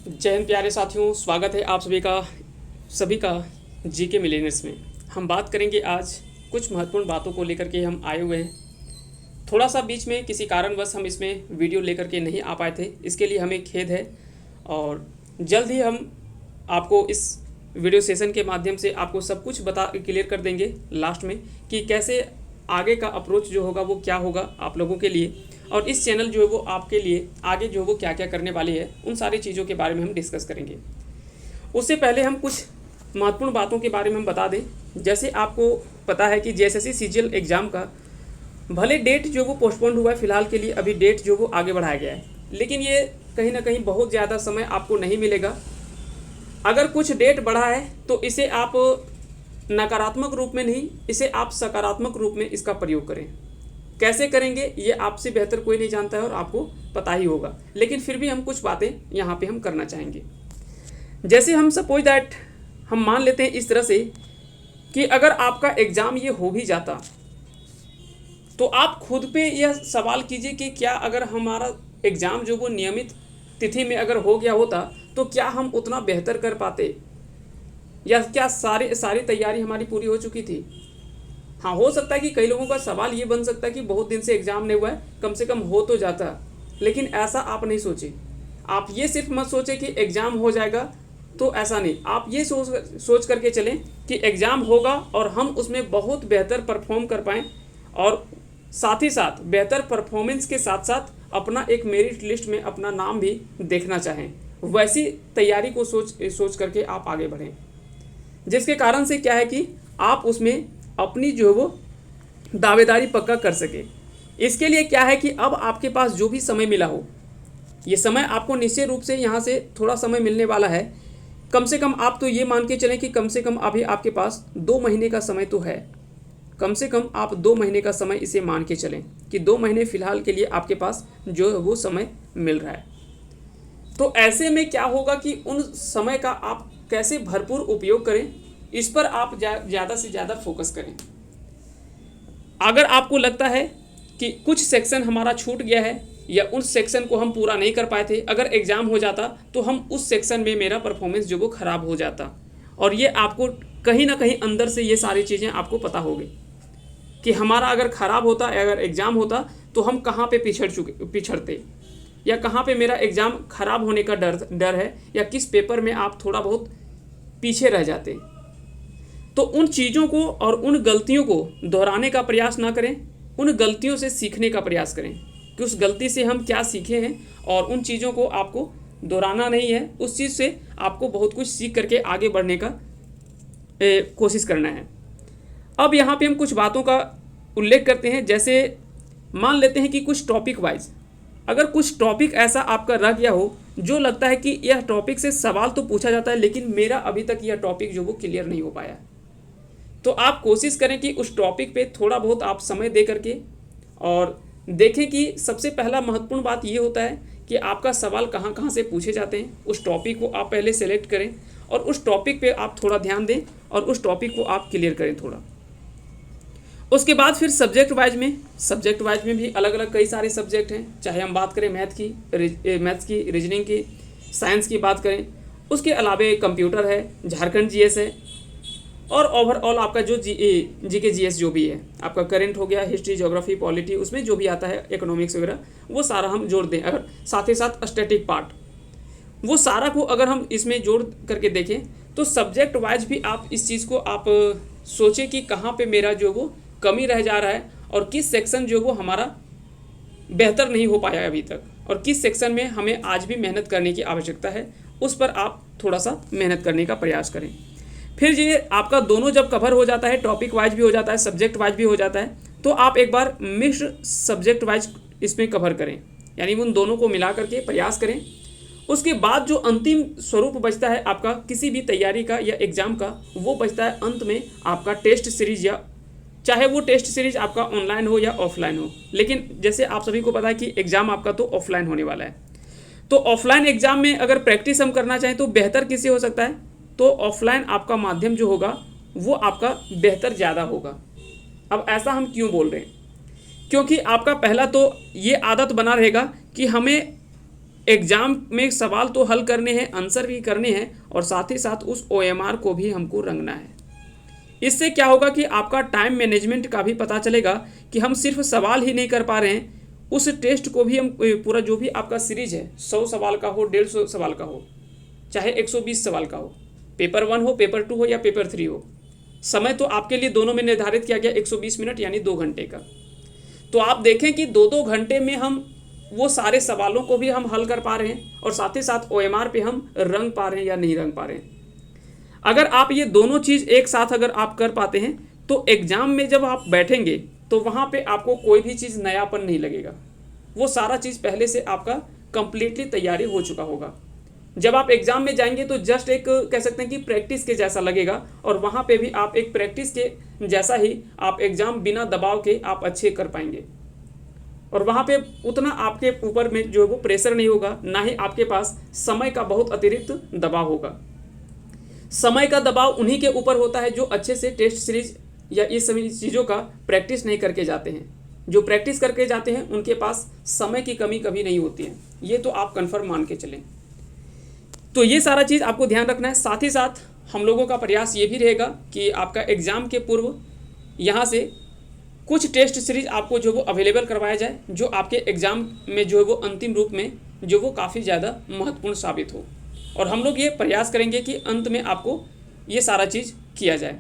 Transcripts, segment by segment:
जय हिंद प्यारे साथियों, स्वागत है आप सभी का जीके मिलेनियर्स में। हम बात करेंगे आज कुछ महत्वपूर्ण बातों को लेकर के हम आए हुए हैं। थोड़ा सा बीच में किसी कारणवश हम इसमें वीडियो लेकर के नहीं आ पाए थे, इसके लिए हमें खेद है। और जल्द ही हम आपको इस वीडियो सेशन के माध्यम से आपको सब कुछ क्लियर कर देंगे लास्ट में कि कैसे आगे का अप्रोच जो होगा वो क्या होगा आप लोगों के लिए, और इस चैनल जो है वो आपके लिए आगे जो है वो क्या क्या करने वाली है, उन सारी चीज़ों के बारे में हम डिस्कस करेंगे। उससे पहले हम कुछ महत्वपूर्ण बातों के बारे में हम बता दें। जैसे आपको पता है कि जेएसएससी सीजीएल एग्ज़ाम का भले डेट जो वो पोस्टपोन्ड हुआ है, फिलहाल के लिए अभी डेट जो वो आगे बढ़ाया गया है, लेकिन ये कहीं ना कहीं बहुत ज़्यादा समय आपको नहीं मिलेगा। अगर कुछ डेट बढ़ा है तो इसे आप नकारात्मक रूप में नहीं, इसे आप सकारात्मक रूप में इसका प्रयोग करें। कैसे करेंगे ये आपसे बेहतर कोई नहीं जानता है और आपको पता ही होगा, लेकिन फिर भी हम कुछ बातें यहाँ पे हम करना चाहेंगे। जैसे हम सपोज दैट हम मान लेते हैं इस तरह से कि अगर आपका एग्ज़ाम ये हो भी जाता तो आप खुद पे यह सवाल कीजिए कि क्या अगर हमारा एग्ज़ाम जो वो नियमित तिथि में अगर हो गया होता तो क्या हम उतना बेहतर कर पाते, या क्या सारी तैयारी हमारी पूरी हो चुकी थी। हाँ, हो सकता है कि कई लोगों का सवाल ये बन सकता है कि बहुत दिन से एग्ज़ाम नहीं हुआ है, कम से कम हो तो जाता, लेकिन ऐसा आप नहीं सोचें। आप ये सिर्फ मत सोचें कि एग्ज़ाम हो जाएगा, तो ऐसा नहीं। आप ये सोच करके चलें कि एग्ज़ाम होगा और हम उसमें बहुत बेहतर परफॉर्म कर पाएँ, और साथ ही साथ बेहतर परफॉर्मेंस के साथ साथ अपना एक मेरिट लिस्ट में अपना नाम भी देखना चाहें। वैसी तैयारी को सोच करके आप आगे बढ़ें, जिसके कारण से क्या है कि आप उसमें अपनी जो है वो दावेदारी पक्का कर सके। इसके लिए क्या है कि अब आपके पास जो भी समय मिला हो, ये समय आपको निश्चय रूप से यहाँ से थोड़ा समय मिलने वाला है। कम से कम आप तो ये मान के चलें कि कम से कम अभी आपके पास 2 महीने का समय तो है। कम से कम आप 2 महीने का समय इसे मान के चलें कि 2 महीने फ़िलहाल के लिए आपके पास जो है वो समय मिल रहा है। तो ऐसे में क्या होगा कि उन समय का आप कैसे भरपूर उपयोग करें, इस पर आप ज़्यादा से ज़्यादा फोकस करें। अगर आपको लगता है कि कुछ सेक्शन हमारा छूट गया है या उन सेक्शन को हम पूरा नहीं कर पाए थे, अगर एग्ज़ाम हो जाता तो हम उस सेक्शन में मेरा परफॉर्मेंस जो वो ख़राब हो जाता, और ये आपको कहीं ना कहीं अंदर से ये सारी चीज़ें आपको पता होगी कि हमारा अगर ख़राब होता, अगर एग्ज़ाम होता तो हम कहाँ पे पिछड़ते, या कहाँ पे मेरा एग्ज़ाम ख़राब होने का डर है, या किस पेपर में आप थोड़ा बहुत पीछे रह जाते। तो उन चीज़ों को और उन गलतियों को दोहराने का प्रयास ना करें, उन गलतियों से सीखने का प्रयास करें कि उस गलती से हम क्या सीखे हैं, और उन चीज़ों को आपको दोहराना नहीं है। उस चीज़ से आपको बहुत कुछ सीख करके आगे बढ़ने का कोशिश करना है। अब यहाँ पे हम कुछ बातों का उल्लेख करते हैं। जैसे मान लेते हैं कि कुछ टॉपिक वाइज अगर कुछ टॉपिक ऐसा आपका रह गया हो जो लगता है कि यह टॉपिक से सवाल तो पूछा जाता है, लेकिन मेरा अभी तक यह टॉपिक जो वो क्लियर नहीं हो पाया, तो आप कोशिश करें कि उस टॉपिक पे थोड़ा बहुत आप समय दे करके और देखें कि सबसे पहला महत्वपूर्ण बात ये होता है कि आपका सवाल कहाँ कहाँ से पूछे जाते हैं। उस टॉपिक को आप पहले सेलेक्ट करें और उस टॉपिक पे आप थोड़ा ध्यान दें और उस टॉपिक को आप क्लियर करें थोड़ा। उसके बाद फिर सब्जेक्ट वाइज में भी अलग अलग कई सारे सब्जेक्ट हैं, चाहे हम बात करें मैथ्स की, रीजनिंग की, साइंस की बात करें, उसके अलावा कंप्यूटर है, झारखंड जीएस है, और ओवरऑल आपका जो जीके जीएस जो भी है, आपका करंट हो गया, हिस्ट्री, ज्योग्राफी, पॉलिटी, उसमें जो भी आता है, इकोनॉमिक्स वगैरह, वो सारा हम जोड़ दें। अगर साथ ही साथ स्टैटिक पार्ट, वो सारा को अगर हम इसमें जोड़ करके देखें तो सब्जेक्ट वाइज भी आप इस चीज़ को आप सोचें कि कहाँ पे मेरा जो वो कमी रह जा रहा है, और किस सेक्शन जो वो हमारा बेहतर नहीं हो पाया अभी तक, और किस सेक्शन में हमें आज भी मेहनत करने की आवश्यकता है, उस पर आप थोड़ा सा मेहनत करने का प्रयास करें। फिर ये आपका दोनों जब कवर हो जाता है, टॉपिक वाइज भी हो जाता है, सब्जेक्ट वाइज भी हो जाता है, तो आप एक बार मिक्स्ड सब्जेक्ट वाइज इसमें कवर करें, यानी उन दोनों को मिला करके प्रयास करें। उसके बाद जो अंतिम स्वरूप बचता है आपका किसी भी तैयारी का या एग्ज़ाम का, वो बचता है अंत में आपका टेस्ट सीरीज, या चाहे वो टेस्ट सीरीज आपका ऑनलाइन हो या ऑफलाइन हो। लेकिन जैसे आप सभी को पता है कि एग्ज़ाम आपका तो ऑफलाइन होने वाला है, तो ऑफलाइन एग्ज़ाम में अगर प्रैक्टिस हम करना चाहें तो बेहतर किससे हो सकता है, तो ऑफलाइन आपका माध्यम जो होगा वो आपका बेहतर ज़्यादा होगा। अब ऐसा हम क्यों बोल रहे हैं, क्योंकि आपका पहला तो ये आदत बना रहेगा कि हमें एग्ज़ाम में सवाल तो हल करने हैं, आंसर भी करने हैं, और साथ ही साथ उस OMR को भी हमको रंगना है। इससे क्या होगा कि आपका टाइम मैनेजमेंट का भी पता चलेगा कि हम सिर्फ सवाल ही नहीं कर पा रहे हैं, उस टेस्ट को भी हम पूरा जो भी आपका सीरीज है 100 सवाल का हो, 150 सवाल का हो, चाहे 120 सवाल का हो, पेपर 1 हो, पेपर 2 हो या पेपर 3 हो, समय तो आपके लिए दोनों में निर्धारित किया गया 120 मिनट यानी 2 घंटे का। तो आप देखें कि 2-2 घंटे में हम वो सारे सवालों को भी हम हल कर पा रहे हैं और साथ ही साथ OMR पे हम रंग पा रहे हैं या नहीं रंग पा रहे हैं। अगर आप ये दोनों चीज़ एक साथ अगर आप कर पाते हैं तो एग्ज़ाम में जब आप बैठेंगे तो वहाँ पे आपको कोई भी चीज़ नयापन नहीं लगेगा, वो सारा चीज़ पहले से आपका कंप्लीटली तैयारी हो चुका होगा। जब आप एग्ज़ाम में जाएंगे तो जस्ट एक कह सकते हैं कि प्रैक्टिस के जैसा लगेगा, और वहाँ पे भी आप एक प्रैक्टिस के जैसा ही आप एग्ज़ाम बिना दबाव के आप अच्छे कर पाएंगे, और वहाँ पे उतना आपके ऊपर में जो है वो प्रेशर नहीं होगा, ना ही आपके पास समय का बहुत अतिरिक्त दबाव होगा। समय का दबाव उन्हीं के ऊपर होता है जो अच्छे से टेस्ट सीरीज या ये सभी चीज़ों का प्रैक्टिस नहीं करके जाते हैं। जो प्रैक्टिस करके जाते हैं उनके पास समय की कमी कभी नहीं होती है, ये तो आप कन्फर्म मान के चलें। तो ये सारा चीज़ आपको ध्यान रखना है। साथ ही साथ हम लोगों का प्रयास ये भी रहेगा कि आपका एग्ज़ाम के पूर्व यहाँ से कुछ टेस्ट सीरीज आपको जो वो अवेलेबल करवाया जाए, जो आपके एग्ज़ाम में जो है वो अंतिम रूप में जो वो काफ़ी ज़्यादा महत्वपूर्ण साबित हो, और हम लोग ये प्रयास करेंगे कि अंत में आपको ये सारा चीज़ किया जाए।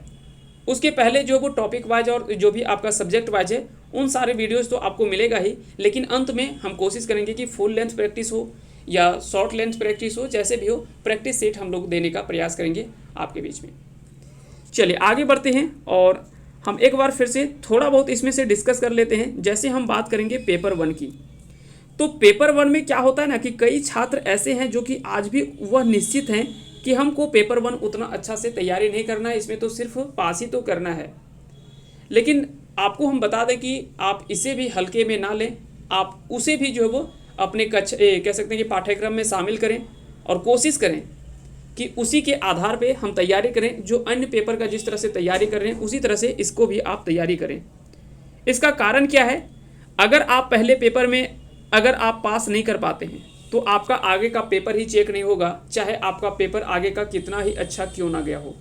उसके पहले जो वो टॉपिक वाइज और जो भी आपका सब्जेक्ट वाइज है उन सारे वीडियोस तो आपको मिलेगा ही, लेकिन अंत में हम कोशिश करेंगे कि फुल लेंथ प्रैक्टिस हो या शॉर्ट लेंथ प्रैक्टिस हो, जैसे भी हो प्रैक्टिस सेट हम लोग देने का प्रयास करेंगे आपके बीच में। चलिए आगे बढ़ते हैं और हम एक बार फिर से थोड़ा बहुत इसमें से डिस्कस कर लेते हैं। जैसे हम बात करेंगे पेपर 1 की, तो पेपर 1 में क्या होता है ना कि कई छात्र ऐसे हैं जो कि आज भी वह निश्चित हैं कि हमको पेपर 1 उतना अच्छा से तैयारी नहीं करना है, इसमें तो सिर्फ पास ही तो करना है। लेकिन आपको हम बता दें कि आप इसे भी हल्के में ना लें, आप उसे भी जो है वो अपने कह सकते हैं कि पाठ्यक्रम में शामिल करें और कोशिश करें कि उसी के आधार पे हम तैयारी करें। जो अन्य पेपर का जिस तरह से तैयारी कर रहे हैं उसी तरह से इसको भी आप तैयारी करें। इसका कारण क्या है, अगर आप पहले पेपर में अगर आप पास नहीं कर पाते हैं तो आपका आगे का पेपर ही चेक नहीं होगा, चाहे आपका पेपर आगे का कितना ही अच्छा क्यों ना गया हो।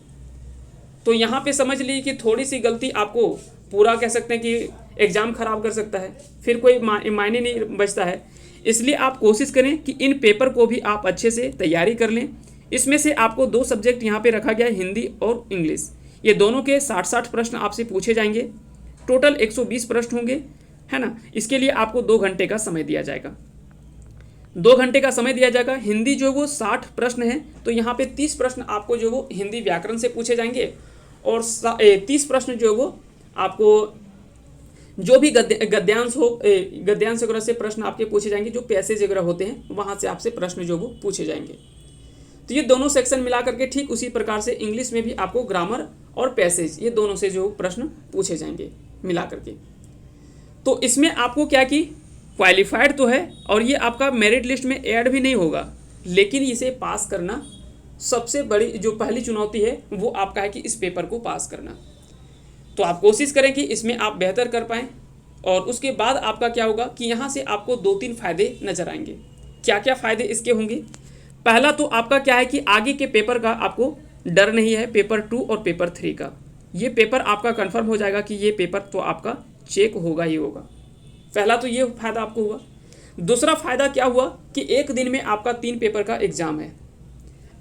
तो यहाँ पे समझ लीजिए कि थोड़ी सी गलती आपको पूरा कह सकते हैं कि एग्ज़ाम खराब कर सकता है, फिर कोई मायने नहीं बचता है। इसलिए आप कोशिश करें कि इन पेपर को भी आप अच्छे से तैयारी कर लें। इसमें से आपको 2 सब्जेक्ट यहाँ पे रखा गया है, हिंदी और इंग्लिश। ये दोनों के 60-60 प्रश्न आपसे पूछे जाएंगे, टोटल 120 प्रश्न होंगे, है ना। इसके लिए आपको 2 घंटे का समय दिया जाएगा, 2 घंटे का समय दिया जाएगा। हिंदी जो वो 60 प्रश्न है, तो यहाँ पे 30 प्रश्न आपको जो वो हिंदी व्याकरण से पूछे जाएंगे, और 30 प्रश्न जो वो आपको जो भी गद्यांश हो, गद्यांश वगैरह से प्रश्न आपके पूछे जाएंगे, जो पैसेज वगैरह होते हैं वहाँ से आपसे प्रश्न जो वो पूछे जाएंगे। तो ये दोनों सेक्शन मिला करके ठीक उसी प्रकार से इंग्लिश में भी आपको ग्रामर और पैसेज ये दोनों से जो प्रश्न पूछे जाएंगे मिला करके। तो इसमें आपको क्या कि क्वालिफाइड तो है और ये आपका मेरिट लिस्ट में ऐड भी नहीं होगा, लेकिन इसे पास करना सबसे बड़ी जो पहली चुनौती है वो आपका है कि इस पेपर को पास करना। तो आप कोशिश करें कि इसमें आप बेहतर कर पाएँ, और उसके बाद आपका क्या होगा कि यहाँ से आपको 2-3 फायदे नजर आएंगे। क्या क्या फ़ायदे इसके होंगे? पहला तो आपका क्या है कि आगे के पेपर का आपको डर नहीं है, पेपर 2 और पेपर 3 का। ये पेपर आपका कंफर्म हो जाएगा कि ये पेपर तो आपका चेक होगा ही होगा। पहला तो ये फ़ायदा आपको हुआ। दूसरा फ़ायदा क्या हुआ कि एक दिन में आपका 3 पेपर का एग्ज़ाम है।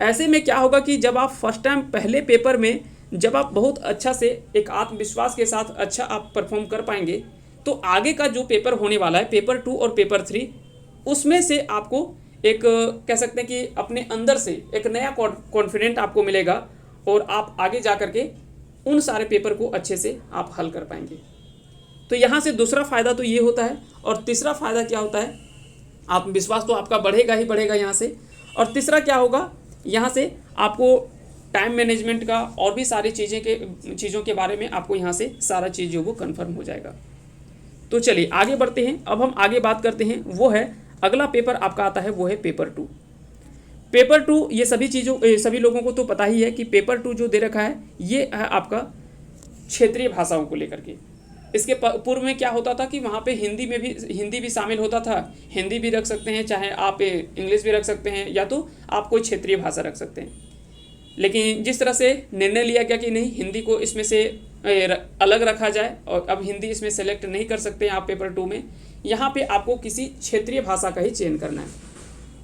ऐसे में क्या होगा कि जब आप फर्स्ट टाइम पहले पेपर में जब आप बहुत अच्छा से एक आत्मविश्वास के साथ अच्छा आप परफॉर्म कर पाएंगे, तो आगे का जो पेपर होने वाला है पेपर 2 और पेपर 3, उसमें से आपको एक कह सकते हैं कि अपने अंदर से एक नया कॉन्फिडेंट आपको मिलेगा, और आप आगे जा कर के उन सारे पेपर को अच्छे से आप हल कर पाएंगे। तो यहाँ से दूसरा फ़ायदा तो ये होता है। और तीसरा फ़ायदा क्या होता है, आत्मविश्वास तो आपका बढ़ेगा ही बढ़ेगा यहाँ से। और तीसरा क्या होगा, यहाँ से आपको टाइम मैनेजमेंट का और भी सारी चीज़ों के बारे में आपको यहाँ से सारा चीज़ जो वो कन्फर्म हो जाएगा। तो चलिए आगे बढ़ते हैं। अब हम आगे बात करते हैं, वो है अगला पेपर आपका आता है वो है पेपर 2। पेपर 2 ये सभी लोगों को तो पता ही है कि पेपर 2 जो दे रखा है ये है आपका क्षेत्रीय भाषाओं को लेकर के। इसके पूर्व में क्या होता था कि वहाँ पे हिंदी भी शामिल होता था। हिंदी भी रख सकते हैं, चाहे आप इंग्लिश भी रख सकते हैं, या तो आप कोई क्षेत्रीय भाषा रख सकते हैं। लेकिन जिस तरह से निर्णय लिया गया कि नहीं, हिंदी को इसमें से अलग रखा जाए और अब हिंदी इसमें सेलेक्ट नहीं कर सकते हैं आप पेपर 2 में, यहाँ पे आपको किसी क्षेत्रीय भाषा का ही चयन करना है।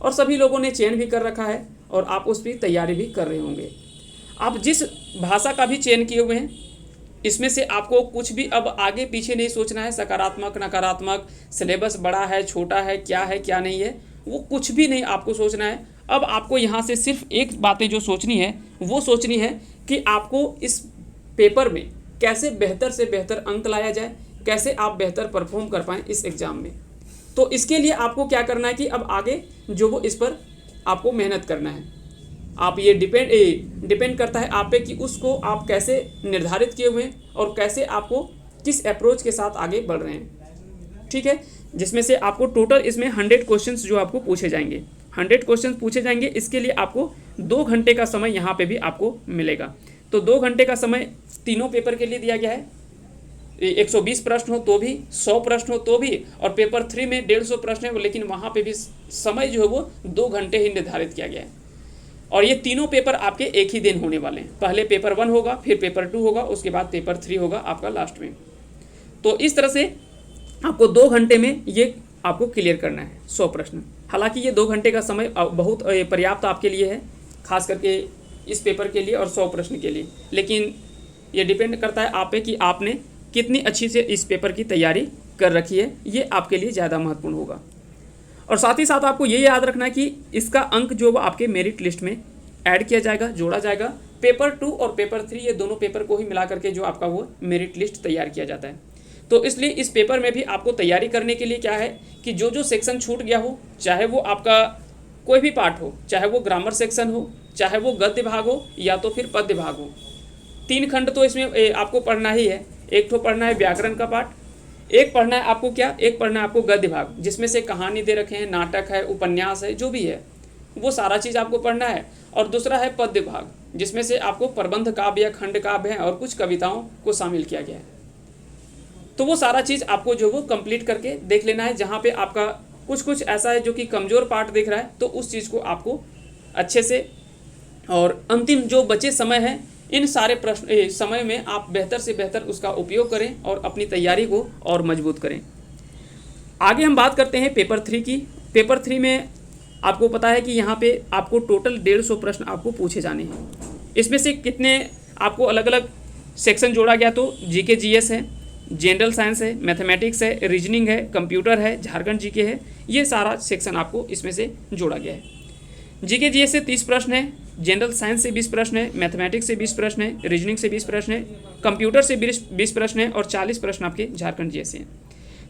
और सभी लोगों ने चयन भी कर रखा है और आप उस पर तैयारी भी कर रहे होंगे। आप जिस भाषा का भी चयन किए हुए हैं, इसमें से आपको कुछ भी अब आगे पीछे नहीं सोचना है, सकारात्मक नकारात्मक, सिलेबस बड़ा है छोटा है, क्या नहीं है, वो कुछ भी नहीं आपको सोचना है। अब आपको यहाँ से सिर्फ एक बातें जो सोचनी है वो सोचनी है कि आपको इस पेपर में कैसे बेहतर से बेहतर अंक लाया जाए, कैसे आप बेहतर परफॉर्म कर पाएँ इस एग्ज़ाम में। तो इसके लिए आपको क्या करना है कि अब आगे जो वो इस पर आपको मेहनत करना है। आप ये डिपेंड करता है आप पे कि उसको आप कैसे निर्धारित किए हुए हैं और कैसे आपको किस अप्रोच के साथ आगे बढ़ रहे हैं। ठीक है, जिसमें से आपको टोटल इसमें 100 क्वेश्चंस जो आपको पूछे जाएंगे, 100 क्वेश्चंस पूछे जाएंगे। इसके लिए आपको 2 घंटे का समय यहाँ पे भी आपको मिलेगा। तो 2 घंटे का समय तीनों पेपर के लिए दिया गया है। 120 प्रश्न हो तो भी, 100 प्रश्न हो तो भी, और पेपर 3 में 150 प्रश्न है, लेकिन वहाँ पे भी समय जो है वो 2 घंटे ही निर्धारित किया गया है। और ये तीनों पेपर आपके एक ही दिन होने वाले हैं। पहले पेपर 1 होगा, फिर पेपर 2 होगा, उसके बाद पेपर 3 होगा आपका लास्ट में। तो इस तरह से आपको 2 घंटे में ये आपको क्लियर करना है 100 प्रश्न। हालांकि ये 2 घंटे का समय बहुत पर्याप्त आपके लिए है, खास करके इस पेपर के लिए और 100 प्रश्न के लिए। लेकिन ये डिपेंड करता है आप पे कि आपने कितनी अच्छी से इस पेपर की तैयारी कर रखी है, ये आपके लिए ज़्यादा महत्वपूर्ण होगा। और साथ ही साथ आपको ये याद रखना है कि इसका अंक जो वो आपके मेरिट लिस्ट में ऐड किया जाएगा, जोड़ा जाएगा। पेपर 2 और पेपर 3 ये दोनों पेपर को ही मिला करके जो आपका वो मेरिट लिस्ट तैयार किया जाता है। तो इसलिए इस पेपर में भी आपको तैयारी करने के लिए क्या है कि जो सेक्शन छूट गया हो, चाहे वो आपका कोई भी पार्ट हो, चाहे वो ग्रामर सेक्शन हो, चाहे वो गद्य भाग हो, या तो फिर पद्य भाग हो, 3 खंड तो इसमें आपको पढ़ना ही है। एक तो पढ़ना है व्याकरण का पार्ट, एक पढ़ना है आपको क्या, एक पढ़ना है आपको गद्य भाग, जिसमें से कहानी दे रखे हैं, नाटक है, उपन्यास है, जो भी है वो सारा चीज़ आपको पढ़ना है। और दूसरा है पद्य भाग, जिसमें से आपको प्रबंध काव्य या खंड काव्य है और कुछ कविताओं को शामिल किया गया है। तो वो सारा चीज़ आपको जो वो कंप्लीट करके देख लेना है। जहाँ पे आपका कुछ ऐसा है जो कि कमज़ोर पार्ट दिख रहा है, तो उस चीज़ को आपको अच्छे से, और अंतिम जो बचे समय है, इन सारे प्रश्न समय में आप बेहतर से बेहतर उसका उपयोग करें और अपनी तैयारी को और मजबूत करें। आगे हम बात करते हैं पेपर 3 की। पेपर 3 में आपको पता है कि यहाँ पे आपको टोटल 150 प्रश्न आपको पूछे जाने हैं। इसमें से कितने आपको अलग अलग सेक्शन जोड़ा गया, तो जीके जीएस है, जनरल साइंस है, मैथमेटिक्स है, रीजनिंग है, कंप्यूटर है, झारखंड जीके है, ये सारा सेक्शन आपको इसमें से जोड़ा गया है। जीके जीएस से 30 प्रश्न है, जनरल साइंस से 20 प्रश्न है, मैथमेटिक्स से 20 प्रश्न है, रीजनिंग से 20 प्रश्न है, कंप्यूटर से 20 प्रश्न है, और 40 प्रश्न आपके झारखंड जीएस से हैं।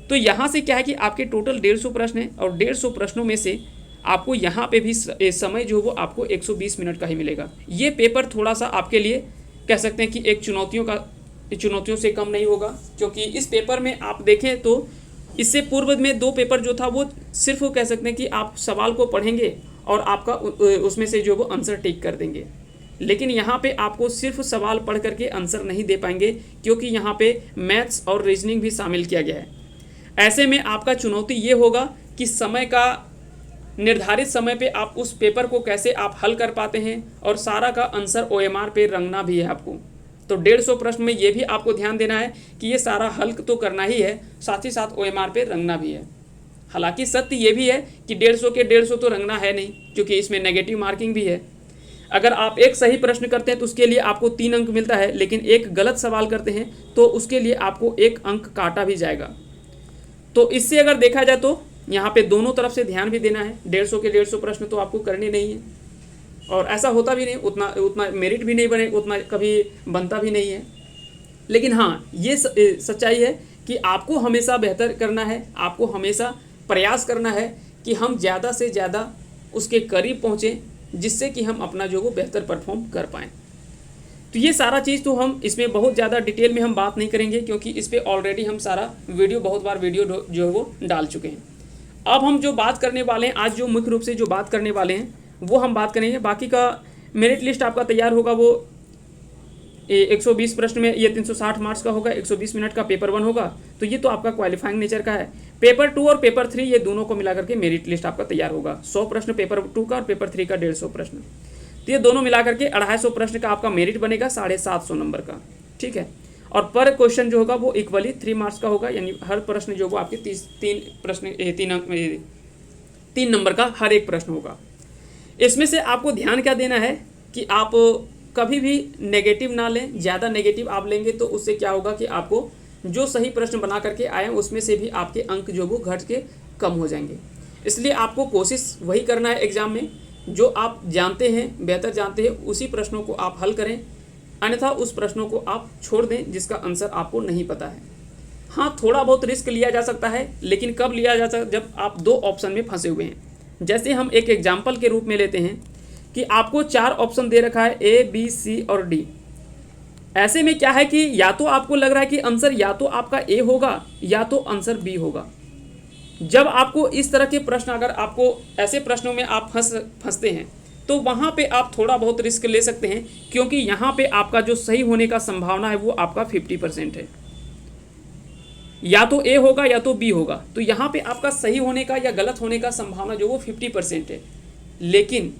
तो यहाँ से क्या है कि आपके टोटल 150 प्रश्न है, और 150 प्रश्नों में से आपको यहाँ पे भी समय जो वो आपको 120 मिनट का ही मिलेगा। ये पेपर थोड़ा सा आपके लिए कह सकते हैं कि एक चुनौतियों से कम नहीं होगा, क्योंकि इस पेपर में आप देखें तो इससे पूर्व में 2 पेपर जो था वो सिर्फ वो कह सकते हैं कि आप सवाल को पढ़ेंगे और आपका उसमें से जो वो आंसर टिक कर देंगे। लेकिन यहाँ पे आपको सिर्फ सवाल पढ़ करके आंसर नहीं दे पाएंगे, क्योंकि यहाँ पे मैथ्स और रीजनिंग भी शामिल किया गया है। ऐसे में आपका चुनौती ये होगा कि समय का निर्धारित समय पे आप उस पेपर को कैसे आप हल कर पाते हैं, और सारा का आंसर OMR पे रंगना भी है आपको। तो 150 प्रश्न में ये भी आपको ध्यान देना है कि ये सारा हल तो करना ही है, साथ ही साथ OMR पे रंगना भी है। हालांकि सत्य ये भी है कि 150 के 150 तो रंगना है नहीं, क्योंकि इसमें नेगेटिव मार्किंग भी है। अगर आप एक सही प्रश्न करते हैं तो उसके लिए आपको 3 अंक मिलता है, लेकिन एक गलत सवाल करते हैं तो उसके लिए आपको 1 अंक काटा भी जाएगा। तो इससे अगर देखा जाए तो यहाँ पे दोनों तरफ से ध्यान भी देना है। 150 के 150 प्रश्न तो आपको करने नहीं है, और ऐसा होता भी नहीं, उतना मेरिट भी नहीं बने, उतना कभी बनता भी नहीं है। लेकिन हाँ, ये सच्चाई है कि आपको हमेशा बेहतर करना है, आपको हमेशा प्रयास करना है कि हम ज़्यादा से ज़्यादा उसके करीब पहुँचें, जिससे कि हम अपना जो वो बेहतर परफॉर्म कर पाएँ। तो ये सारा चीज़ तो हम इसमें बहुत ज़्यादा डिटेल में हम बात नहीं करेंगे, क्योंकि इस पर ऑलरेडी हम सारा बहुत बार वीडियो जो है वो डाल चुके हैं। अब हम जो बात करने वाले हैं आज, जो मुख्य रूप से जो बात करने वाले हैं वो हम बात करेंगे। बाकी का मेरिट लिस्ट आपका तैयार होगा वो 120 प्रश्न में ये 360 मार्क्स का होगा, 120 मिनट का पेपर 1 होगा, तो ये तो आपका क्वालिफाइंग नेचर का है। पेपर 2 और पेपर 3 ये दोनों को मिलाकर के मेरिट लिस्ट आपका तैयार होगा। 100 प्रश्न पेपर 2 का और पेपर 3 का 150 प्रश्न, तो ये दोनों मिलाकर के 250 प्रश्न का आपका मेरिट बनेगा 750 नंबर का, ठीक है। और पर क्वेश्चन जो होगा वो इक्वली 3 मार्क्स का होगा, यानी हर प्रश्न जो वो आपके 3 नंबर का हर एक प्रश्न होगा। इसमें से आपको ध्यान क्या देना है कि आप कभी भी नेगेटिव ना लें। ज़्यादा नेगेटिव आप लेंगे तो उससे क्या होगा कि आपको जो सही प्रश्न बना करके आए उसमें से भी आपके अंक जो वो घट के कम हो जाएंगे। इसलिए आपको कोशिश वही करना है एग्ज़ाम में जो आप जानते हैं, बेहतर जानते हैं, उसी प्रश्नों को आप हल करें, अन्यथा उस प्रश्नों को आप छोड़ दें जिसका आंसर आपको नहीं पता है। हाँ, थोड़ा बहुत रिस्क लिया जा सकता है, लेकिन कब लिया जा सकता है? जब आप 2 ऑप्शन में फंसे हुए हैं। जैसे हम एक एग्जाम्पल के रूप में लेते हैं कि आपको 4 ऑप्शन दे रखा है A, B, C और D। ऐसे में क्या है कि या तो आपको लग रहा है कि आंसर या तो आपका A होगा या तो आंसर B होगा। जब आपको इस तरह के प्रश्न, अगर आपको ऐसे प्रश्नों में आप फंसते हैं तो वहाँ पे आप थोड़ा बहुत रिस्क ले सकते हैं, क्योंकि यहाँ पे आपका जो सही होने का संभावना है वो आपका 50% है। या तो A होगा या तो B होगा, तो यहाँ पे आपका सही होने का या गलत होने का संभावना जो वो 50% है। लेकिन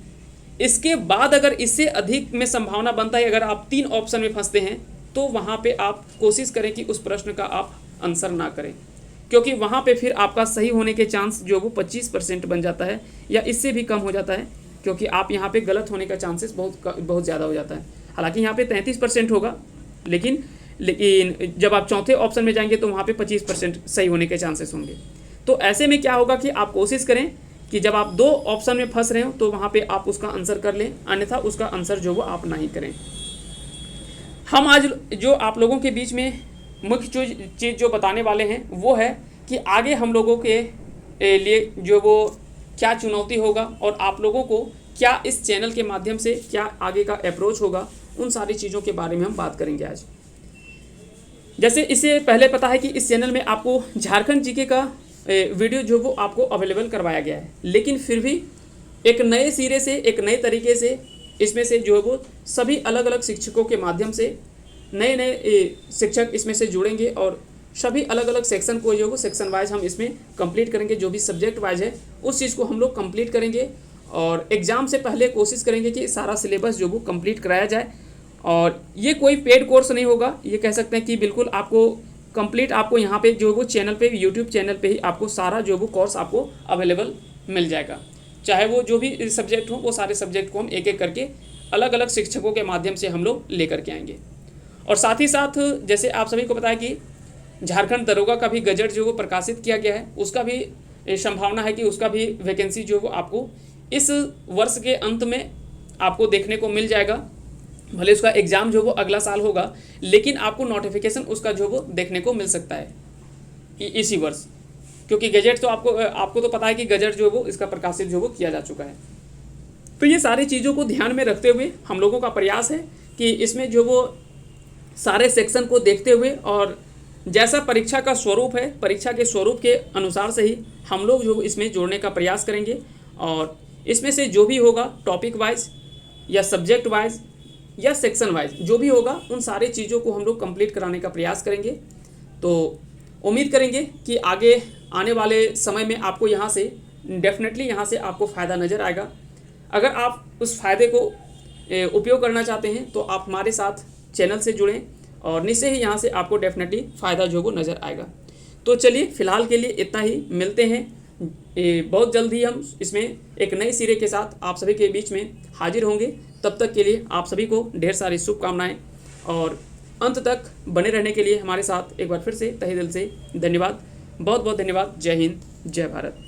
इसके बाद अगर इससे अधिक में संभावना बनता है, अगर आप 3 ऑप्शन में फंसते हैं, तो वहाँ पे आप कोशिश करें कि उस प्रश्न का आप आंसर ना करें, क्योंकि वहाँ पे फिर आपका सही होने के चांस जो वो 25% बन जाता है या इससे भी कम हो जाता है, क्योंकि आप यहाँ पे गलत होने का चांसेस बहुत ज़्यादा हो जाता है। हालांकि यहाँ पे 33% होगा, लेकिन जब आप चौथे ऑप्शन में जाएंगे तो वहाँ पे 25% सही होने के चांसेस होंगे। तो ऐसे में क्या होगा कि आप कोशिश करें कि जब आप 2 ऑप्शन में फंस रहे हो तो वहाँ पे आप उसका आंसर कर लें, अन्यथा उसका आंसर जो वो आप नहीं करें। हम आज जो आप लोगों के बीच में मुख्य चीज़ जो बताने वाले हैं वो है कि आगे हम लोगों के लिए जो वो क्या चुनौती होगा और आप लोगों को क्या इस चैनल के माध्यम से क्या आगे का अप्रोच होगा, उन सारी चीज़ों के बारे में हम बात करेंगे आज। जैसे इससे पहले पता है कि इस चैनल में आपको झारखंड जीके का वीडियो जो वो आपको अवेलेबल करवाया गया है, लेकिन फिर भी एक नए सिरे से, एक नए तरीके से इसमें से जो है वो सभी अलग अलग शिक्षकों के माध्यम से नए नए शिक्षक इसमें से जुड़ेंगे और सभी अलग अलग सेक्शन को जो वो सेक्शन वाइज हम इसमें कंप्लीट करेंगे। जो भी सब्जेक्ट वाइज है उस चीज़ को हम लोग कंप्लीट करेंगे और एग्ज़ाम से पहले कोशिश करेंगे कि सारा सिलेबस जो वो कंप्लीट कराया जाए। और ये कोई पेड कोर्स नहीं होगा, ये कह सकते हैं कि बिल्कुल आपको कंप्लीट आपको यहाँ पे जो वो चैनल पे, यूट्यूब चैनल पे ही आपको सारा जो वो कोर्स आपको अवेलेबल मिल जाएगा। चाहे वो जो भी सब्जेक्ट हो, वो सारे सब्जेक्ट को हम एक एक करके अलग अलग शिक्षकों के माध्यम से हम लोग लेकर के आएंगे। और साथ ही साथ जैसे आप सभी को पता है कि झारखंड दरोगा का भी गजट जो वो प्रकाशित किया गया है, उसका भी संभावना है कि उसका भी वैकेंसी जो वो आपको इस वर्ष के अंत में आपको देखने को मिल जाएगा। भले उसका एग्ज़ाम जो वो अगला साल होगा, लेकिन आपको नोटिफिकेशन उसका जो वो देखने को मिल सकता है इसी वर्ष, क्योंकि गजट तो आपको तो पता है कि गजट जो वो इसका प्रकाशित जो वो किया जा चुका है। तो ये सारी चीज़ों को ध्यान में रखते हुए हम लोगों का प्रयास है कि इसमें जो वो सारे सेक्शन को देखते हुए और जैसा परीक्षा का स्वरूप है, परीक्षा के स्वरूप के अनुसार से ही हम लोग जो इसमें जोड़ने का प्रयास करेंगे। और इसमें से जो भी होगा टॉपिक वाइज या सब्जेक्ट वाइज या सेक्शन वाइज जो भी होगा, उन सारी चीज़ों को हम लोग कंप्लीट कराने का प्रयास करेंगे। तो उम्मीद करेंगे कि आगे आने वाले समय में आपको यहाँ से डेफिनेटली यहाँ से आपको फ़ायदा नज़र आएगा। अगर आप उस फ़ायदे को उपयोग करना चाहते हैं तो आप हमारे साथ चैनल से जुड़ें और निश्चय ही यहाँ से आपको डेफिनेटली फ़ायदा जो वो नज़र आएगा। तो चलिए फ़िलहाल के लिए इतना ही, मिलते हैं बहुत जल्द ही हम इसमें एक नए सिरे के साथ आप सभी के बीच में हाजिर होंगे। तब तक के लिए आप सभी को ढेर सारी शुभकामनाएं और अंत तक बने रहने के लिए हमारे साथ एक बार फिर से तहे दिल से धन्यवाद। बहुत बहुत धन्यवाद। जय हिंद, जय भारत।